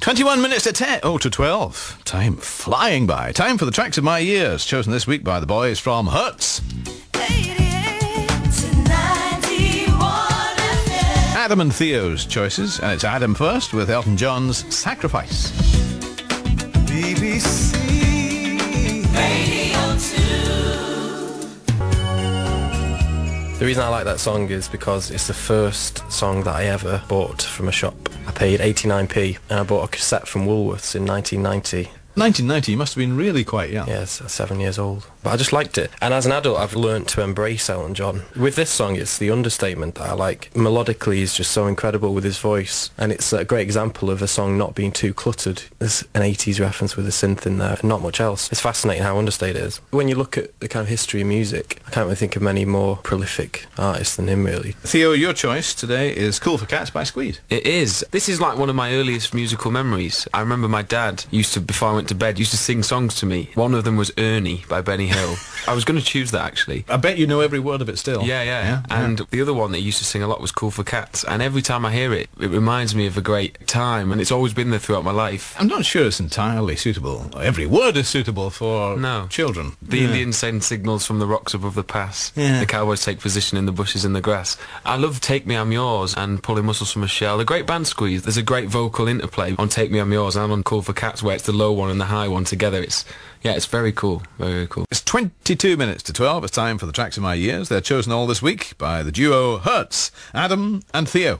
21 minutes to 10. Oh, to 12. Time flying by. Time for the tracks of my years, chosen this week by the boys from Hertz. Adam and Theo's choices, and it's Adam first with Elton John's Sacrifice. BBC Radio 2. The reason I like that song is because it's the first song that I ever bought from a shop. I paid 89p and I bought a cassette from Woolworths in 1990. 1990, you must have been really quite young. Yes, 7 years old. But I just liked it. And as an adult, I've learnt to embrace Elton John. With this song, it's the understatement that I like. Melodically, he's just so incredible with his voice. And it's a great example of a song not being too cluttered. There's an 80s reference with a synth in there and not much else. It's fascinating how understated it is. When you look at the kind of history of music, I can't really think of many more prolific artists than him, really. Theo, your choice today is Cool for Cats by Squeed. It is. This is like one of my earliest musical memories. I remember my dad used to, before I went to bed, used to sing songs to me. One of them was Ernie by Benny Hill. I was going to choose that, actually. I bet you know every word of it still. Yeah. And the other one that he used to sing a lot was Cool for Cats. And every time I hear it, it reminds me of a great time. And it's always been there throughout my life. I'm not sure it's entirely suitable. Every word is suitable for children. The Indians send signals from the rocks above the pass. The cowboys take position in the bushes in the grass. I love Take Me I'm Yours and Pulling Muscles from a Shell. A great band Squeeze. There's a great vocal interplay on Take Me I'm Yours and on Cool for Cats, where it's the low one and the high one together. It's very cool. Very cool. It's 22 minutes to 12. It's time for the tracks of my years. They're chosen all this week by the duo Hertz, Adam and Theo.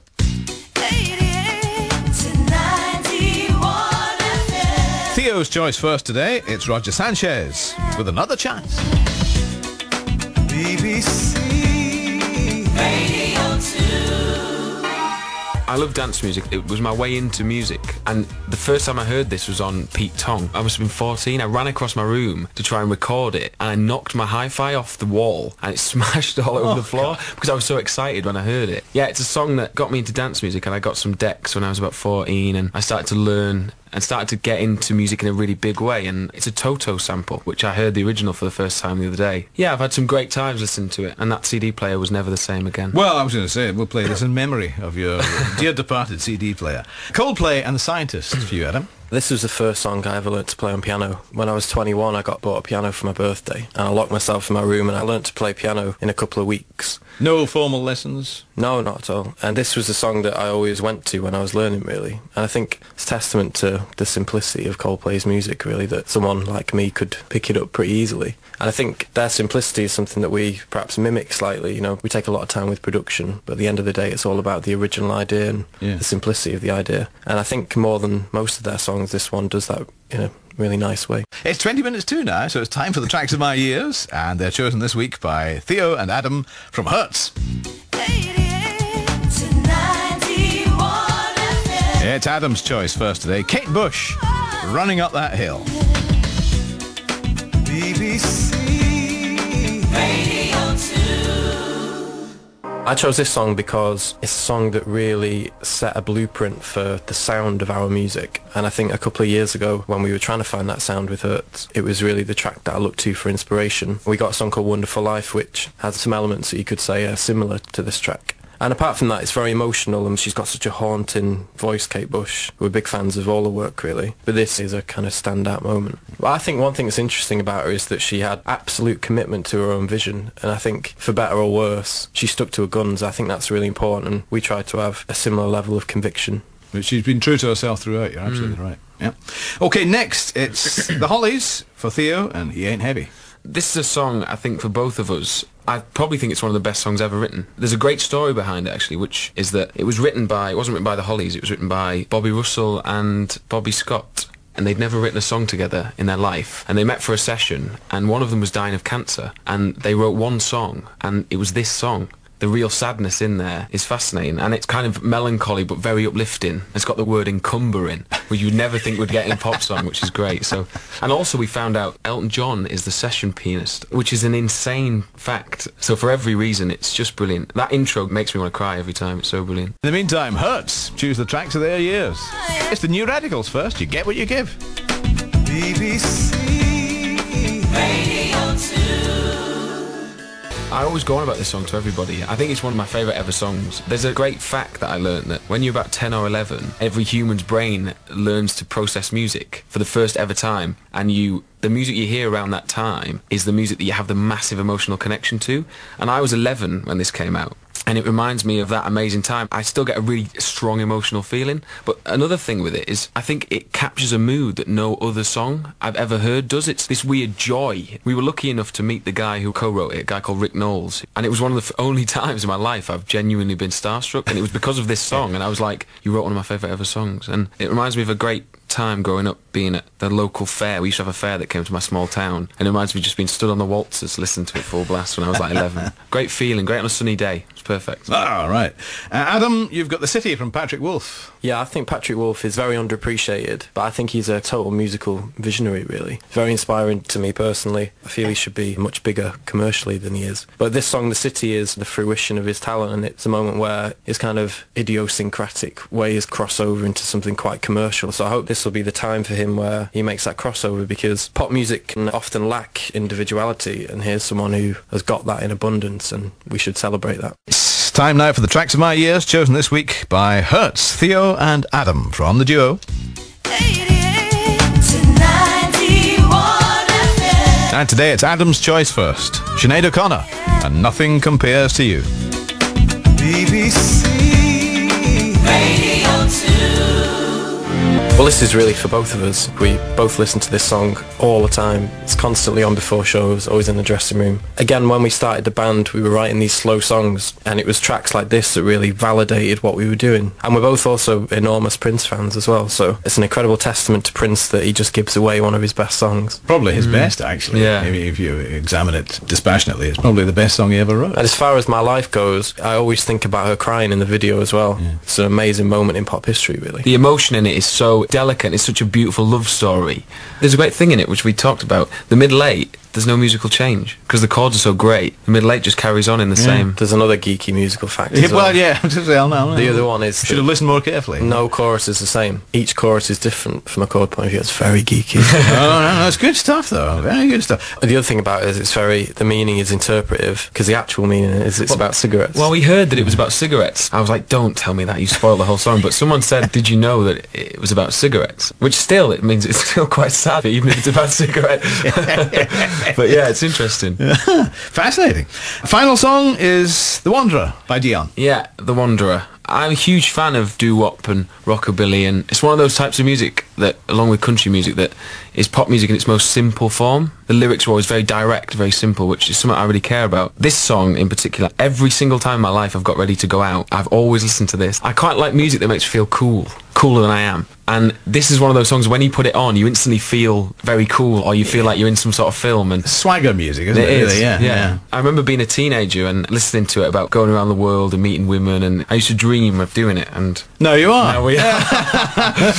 Theo's choice first today. It's Roger Sanchez with Another Chance. BBC Radio 2. I love dance music. It was my way into music. And the first time I heard this was on Pete Tong. I must have been 14. I ran across my room to try and record it. And I knocked my hi-fi off the wall. And it smashed all over the floor because I was so excited when I heard it. Yeah, it's a song that got me into dance music. And I got some decks when I was about 14. And I started to learn and started to get into music in a really big way. And it's a Toto sample, which I heard the original for the first time the other day. Yeah, I've had some great times listening to it, and that CD player was never the same again. Well, I was going to say, we'll play this in memory of your dear departed CD player. Coldplay and the Scientists for you, Adam. This was the first song I ever learnt to play on piano. When I was 21, I got bought a piano for my birthday, and I locked myself in my room and I learnt to play piano in a couple of weeks. No formal lessons? No, not at all. And this was the song that I always went to when I was learning, really. And I think it's testament to the simplicity of Coldplay's music, really, that someone like me could pick it up pretty easily. And I think their simplicity is something that we perhaps mimic slightly. You know, we take a lot of time with production, but at the end of the day, it's all about the original idea and the simplicity of the idea. And I think more than most of their songs, this one does that in a really nice way. It's 20 minutes to now, so it's time for the tracks of my years, and they're chosen this week by Theo and Adam from Hertz. It's Adam's choice first today. Kate Bush, Running Up That Hill. BBC Radio 2. I chose this song because it's a song that really set a blueprint for the sound of our music. And I think a couple of years ago, when we were trying to find that sound with Hertz, it was really the track that I looked to for inspiration. We got a song called Wonderful Life, which has some elements that you could say are similar to this track. And apart from that, it's very emotional, and she's got such a haunting voice, Kate Bush. We're big fans of all her work, really. But this is a kind of standout moment. But I think one thing that's interesting about her is that she had absolute commitment to her own vision. And I think, for better or worse, she stuck to her guns. I think that's really important, and we try to have a similar level of conviction. But she's been true to herself throughout, you're absolutely right. Yeah. Okay, next, it's The Hollies for Theo, and He Ain't Heavy. This is a song, I think, for both of us. I probably think it's one of the best songs ever written. There's a great story behind it, actually, which is that it wasn't written by the Hollies, it was written by Bobby Russell and Bobby Scott. And they'd never written a song together in their life. And they met for a session, and one of them was dying of cancer. And they wrote one song, and it was this song. The real sadness in there is fascinating, and it's kind of melancholy but very uplifting. It's got the word encumber in, which you'd never think would get in a pop song, which is great. So, and also we found out Elton John is the session pianist, which is an insane fact. So for every reason, it's just brilliant. That intro makes me want to cry every time. It's so brilliant. In the meantime, Hertz choose the tracks of their years. It's the New Radicals first. You get what you give. BBC Radio 2. I always go on about this song to everybody. I think it's one of my favourite ever songs. There's a great fact that I learned that when you're about 10 or 11, every human's brain learns to process music for the first ever time, and the music you hear around that time is the music that you have the massive emotional connection to. And I was 11 when this came out, and it reminds me of that amazing time. I still get a really strong emotional feeling. But another thing with it is I think it captures a mood that no other song I've ever heard does. It's this weird joy. We were lucky enough to meet the guy who co-wrote it, a guy called Rick Knowles, and it was one of the only times in my life I've genuinely been starstruck, and it was because of this song. And I was like, you wrote one of my favourite ever songs. And it reminds me of a great time growing up being at the local fair. We used to have a fair that came to my small town, and it reminds me of just being stood on the waltzers listening to it full blast when I was like 11. Great feeling, great on a sunny day. It's perfect. Ah, right. Adam, you've got The City from Patrick Wolf. Yeah, I think Patrick Wolf is very underappreciated, but I think he's a total musical visionary, really. Very inspiring to me personally. I feel he should be much bigger commercially than he is. But this song, The City, is the fruition of his talent, and it's a moment where his kind of idiosyncratic ways cross over into something quite commercial. So I hope this will be the time for him where he makes that crossover, because pop music can often lack individuality, and here's someone who has got that in abundance, and we should celebrate that. It's time now for the tracks of my years, chosen this week by Hertz, Theo and Adam from the duo. 88 to 91 FM. And today it's Adam's choice first. Sinead O'Connor, and Nothing Compares to You. BBC Radio 2. Well, this is really for both of us. We both listen to this song all the time. It's constantly on before shows, always in the dressing room. Again, when we started the band, we were writing these slow songs, and it was tracks like this that really validated what we were doing. And we're both also enormous Prince fans as well, so it's an incredible testament to Prince that he just gives away one of his best songs. Probably his best, actually. Yeah. If you examine it dispassionately, it's probably the best song he ever wrote. And as far as My Life goes, I always think about her crying in the video as well. Yeah. It's an amazing moment in pop history, really. The emotion in it is so delicate. It's such a beautiful love story. There's a great thing in it, which we talked about. The middle eight, there's no musical change because the chords are so great. The middle eight just carries on in the same. There's another geeky musical fact Yeah, as well. well, yeah. The other one is should have listened more carefully. no chorus is the same. Each chorus is different from a chord point of view. It's very geeky. No, it's good stuff though. Very good stuff. The other thing about it is the meaning is interpretive, because the actual meaning is it's about cigarettes. Well, we heard that it was about cigarettes. I was like, don't tell me that, you spoiled the whole song. But someone said, did you know that it was about cigarettes? Which still, it means it's still quite sad, even if it's about cigarettes. But yeah, it's interesting. Fascinating. Final song is The Wanderer by Dion. Yeah, The Wanderer. I'm a huge fan of doo-wop and rockabilly, and it's one of those types of music that, along with country music, that is pop music in its most simple form. The lyrics are always very direct, very simple, which is something I really care about. This song in particular, every single time in my life I've got ready to go out, I've always listened to this. I quite like music that makes me feel cool, cooler than I am. And this is one of those songs, when you put it on, you instantly feel very cool, or you feel like you're in some sort of film. And swagger music, isn't it? Really? Yeah. I remember being a teenager and listening to it about going around the world and meeting women, and I used to dream of doing it. And no, you are. now we are.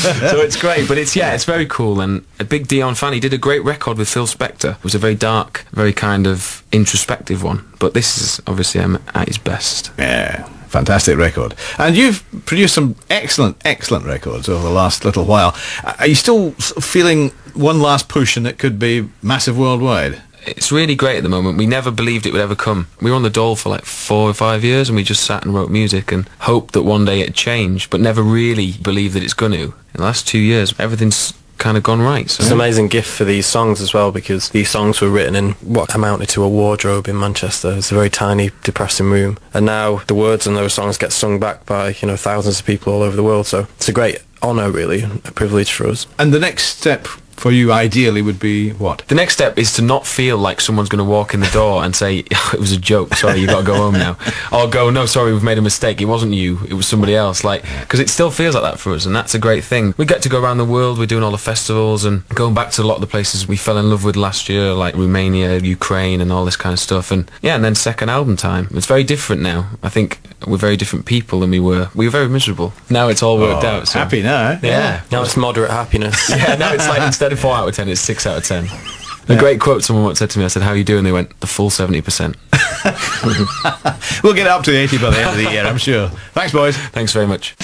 So it's great, but it's very cool. And a big Dion fan. He did a great record with Phil Spector. It was a very dark, very kind of introspective one. But this is obviously at his best. Yeah. Fantastic record. And you've produced some excellent records over the last little while. Are you still feeling one last push and it could be massive worldwide? It's really great at the moment. We never believed it would ever come. We were on the dole for like 4 or 5 years, and we just sat and wrote music and hoped that one day it'd change, but never really believed that it's going to. In the last 2 years, everything's kind of gone right. So. It's an amazing gift for these songs as well, because these songs were written in what amounted to a wardrobe in Manchester. It's a very tiny, depressing room, and now the words on those songs get sung back by thousands of people all over the world. So it's a great honour, really, a privilege for us. And the next step for you ideally would be what? The next step is to not feel like someone's going to walk in the door and say, oh, it was a joke, sorry, you got to go home now. Or go, no, sorry, we've made a mistake, it wasn't you, it was somebody else. Because it still feels like that for us, and that's a great thing. We get to go around the world, we're doing all the festivals, and going back to a lot of the places we fell in love with last year, like Romania, Ukraine, and all this kind of stuff. And yeah, and then second album time. It's very different now. I think we're very different people than we were. We were very miserable. Now it's all worked out. So. Happy now, eh? Yeah. Now it's moderate happiness. Yeah, now it's like, instead of 4 out of 10, it's 6 out of 10. A great quote someone once said to me, I said, how are you doing? They went, the full 70%. We'll get up to 80 by the end of the year, I'm sure. Thanks, boys. Thanks very much.